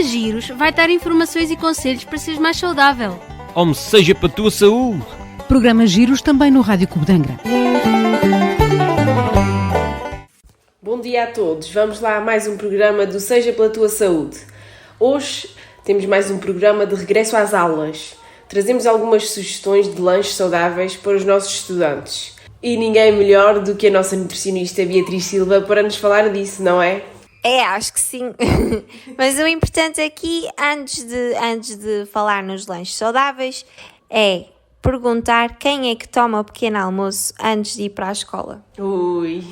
programa Giros vai dar informações e conselhos para seres mais saudável. Ou seja para a tua saúde. Programa Giros também no Rádio Clube de Angra. Bom dia a todos. Vamos lá a mais um programa do Seja pela Tua Saúde. Hoje temos mais um programa de regresso às aulas. Trazemos algumas sugestões de lanches saudáveis para os nossos estudantes. E ninguém melhor do que a nossa nutricionista Beatriz Silva para nos falar disso, não é? Acho que sim. Mas o importante aqui, antes de falar nos lanches saudáveis, é perguntar quem é que toma o pequeno almoço antes de ir para a escola. Ui,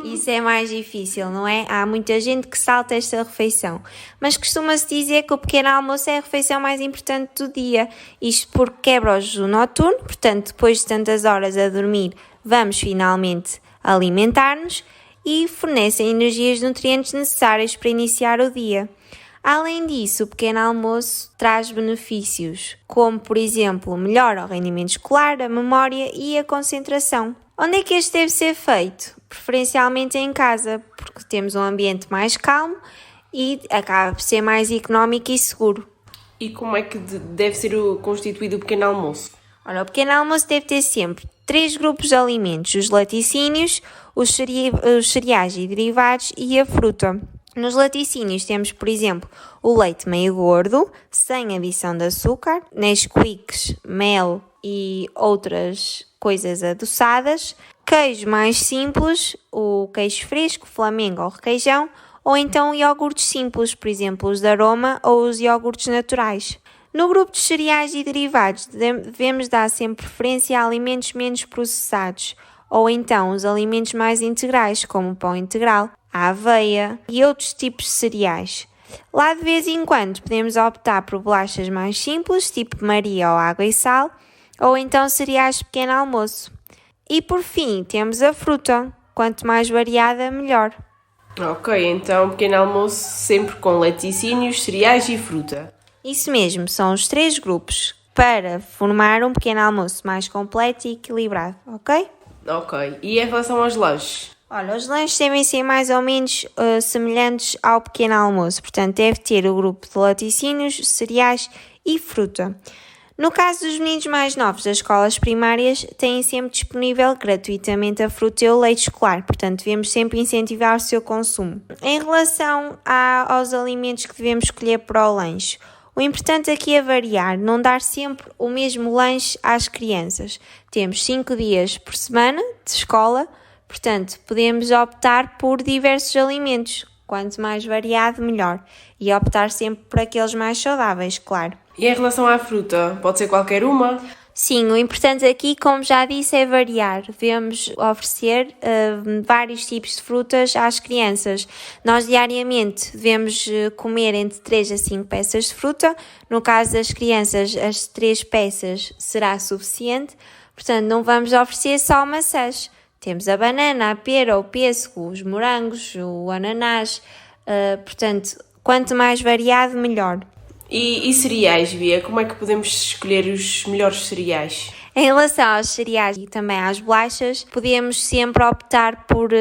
isso é mais difícil, não é? Há muita gente que salta esta refeição. Mas costuma-se dizer que o pequeno almoço é a refeição mais importante do dia. Isto porque quebra o jejum noturno, portanto, depois de tantas horas a dormir, vamos finalmente alimentar-nos e fornecem energias e nutrientes necessários para iniciar o dia. Além disso, o pequeno almoço traz benefícios, como, por exemplo, melhora o rendimento escolar, a memória e a concentração. Onde é que este deve ser feito? Preferencialmente em casa, porque temos um ambiente mais calmo e acaba por ser mais económico e seguro. E como é que deve ser constituído o pequeno almoço? Ora, o pequeno almoço deve ter sempre 3 grupos de alimentos: os laticínios, os cereais e derivados e a fruta. Nos laticínios temos, por exemplo, o leite meio gordo, sem adição de açúcar, Nesquik, mel e outras coisas adoçadas, queijo mais simples, o queijo fresco, flamengo ou requeijão, ou então iogurtes simples, por exemplo, os de aroma ou os iogurtes naturais. No grupo de cereais e derivados, devemos dar sempre preferência a alimentos menos processados, ou então os alimentos mais integrais, como o pão integral, a aveia e outros tipos de cereais. Lá de vez em quando podemos optar por bolachas mais simples, tipo Maria ou água e sal, ou então cereais de pequeno almoço. E por fim temos a fruta, quanto mais variada melhor. Ok, então pequeno almoço sempre com laticínios, cereais e fruta. Isso mesmo, são os 3 grupos para formar um pequeno almoço mais completo e equilibrado, ok? Ok, e em relação aos lanches? Olha, os lanches devem ser mais ou menos semelhantes ao pequeno almoço, portanto deve ter o grupo de laticínios, cereais e fruta. No caso dos meninos mais novos das escolas primárias, têm sempre disponível gratuitamente a fruta e o leite escolar, portanto devemos sempre incentivar o seu consumo. Em relação aos alimentos que devemos escolher para o lanche, o importante aqui é variar, não dar sempre o mesmo lanche às crianças. Temos 5 dias por semana de escola, portanto, podemos optar por diversos alimentos. Quanto mais variado, melhor. E optar sempre por aqueles mais saudáveis, claro. E em relação à fruta, pode ser qualquer uma? Sim, o importante aqui, como já disse, é variar. Devemos oferecer vários tipos de frutas às crianças. Nós diariamente devemos comer entre 3 a 5 peças de fruta. No caso das crianças, as 3 peças será suficiente. Portanto, não vamos oferecer só maçãs. Temos a banana, a pera, o pêssego, os morangos, o ananás. Portanto, quanto mais variado, melhor. E cereais, Bia? Como é que podemos escolher os melhores cereais? Em relação aos cereais e também às bolachas, podemos sempre optar por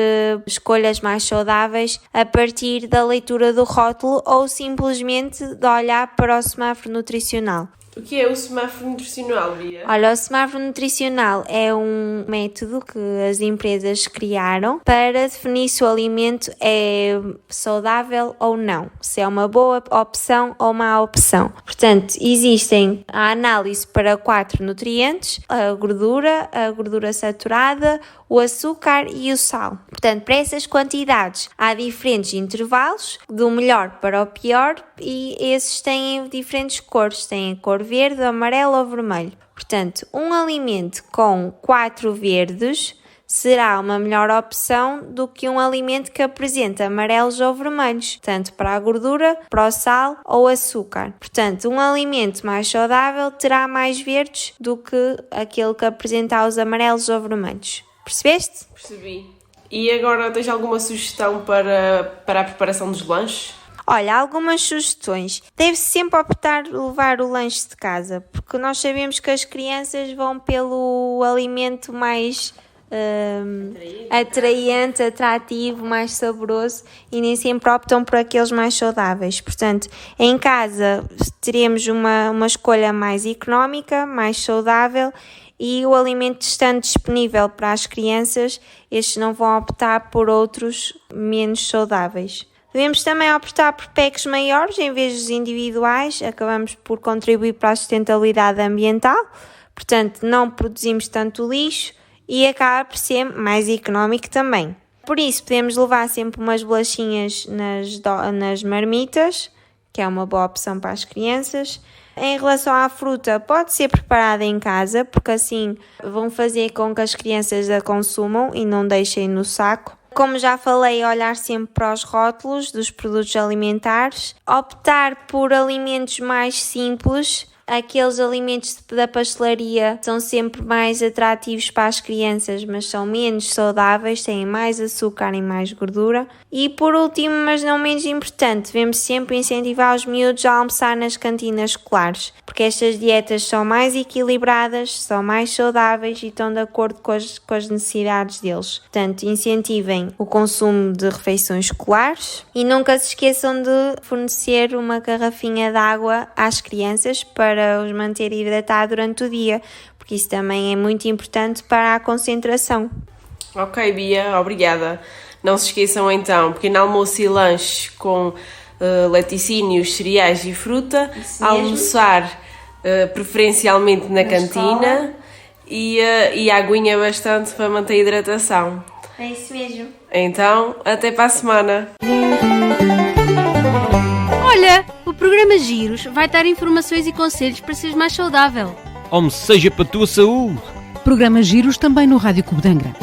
escolhas mais saudáveis a partir da leitura do rótulo ou simplesmente de olhar para o semáforo nutricional. O que é o semáforo nutricional, Bia? Olha, o semáforo nutricional é um método que as empresas criaram para definir se o alimento é saudável ou não, se é uma boa opção ou má opção. Portanto, existem a análise para 4 nutrientes: a gordura saturada, o açúcar e o sal. Portanto, para essas quantidades há diferentes intervalos, do melhor para o pior, e esses têm diferentes cores, têm a cor verde, amarelo ou vermelho. Portanto, um alimento com 4 verdes será uma melhor opção do que um alimento que apresenta amarelos ou vermelhos, tanto para a gordura, para o sal ou açúcar. Portanto, um alimento mais saudável terá mais verdes do que aquele que apresenta os amarelos ou vermelhos. Percebeste? Percebi. E agora tens alguma sugestão para a preparação dos lanches? Olha, algumas sugestões. Deve-se sempre optar por levar o lanche de casa, porque nós sabemos que as crianças vão pelo alimento mais atraente, atrativo, mais saboroso e nem sempre optam por aqueles mais saudáveis. Portanto, em casa teremos uma escolha mais económica, mais saudável e o alimento estando disponível para as crianças, estes não vão optar por outros menos saudáveis. Devemos também optar por packs maiores em vez dos individuais, acabamos por contribuir para a sustentabilidade ambiental, portanto não produzimos tanto lixo e acaba por ser mais económico também. Por isso podemos levar sempre umas bolachinhas nas marmitas, que é uma boa opção para as crianças. Em relação à fruta, pode ser preparada em casa, porque assim vão fazer com que as crianças a consumam e não deixem no saco. Como já falei, olhar sempre para os rótulos dos produtos alimentares, optar por alimentos mais simples. Aqueles alimentos da pastelaria são sempre mais atrativos para as crianças, mas são menos saudáveis, têm mais açúcar e mais gordura. E por último, mas não menos importante, devemos sempre incentivar os miúdos a almoçar nas cantinas escolares, porque estas dietas são mais equilibradas, são mais saudáveis e estão de acordo com as necessidades deles. Portanto, incentivem o consumo de refeições escolares e nunca se esqueçam de fornecer uma garrafinha de água às crianças para os manter hidratados durante o dia, porque isso também é muito importante para a concentração. Ok, Bia, obrigada. Não se esqueçam então, pequeno almoço e lanche com laticínios, cereais e fruta, almoçar preferencialmente na cantina e aguinha bastante para manter a hidratação. É isso mesmo. Então, até para a semana. Olha, o programa Giros vai dar informações e conselhos para seres mais saudável. Homem, seja para a tua saúde. Programa Giros também no Rádio Cubo de Angra.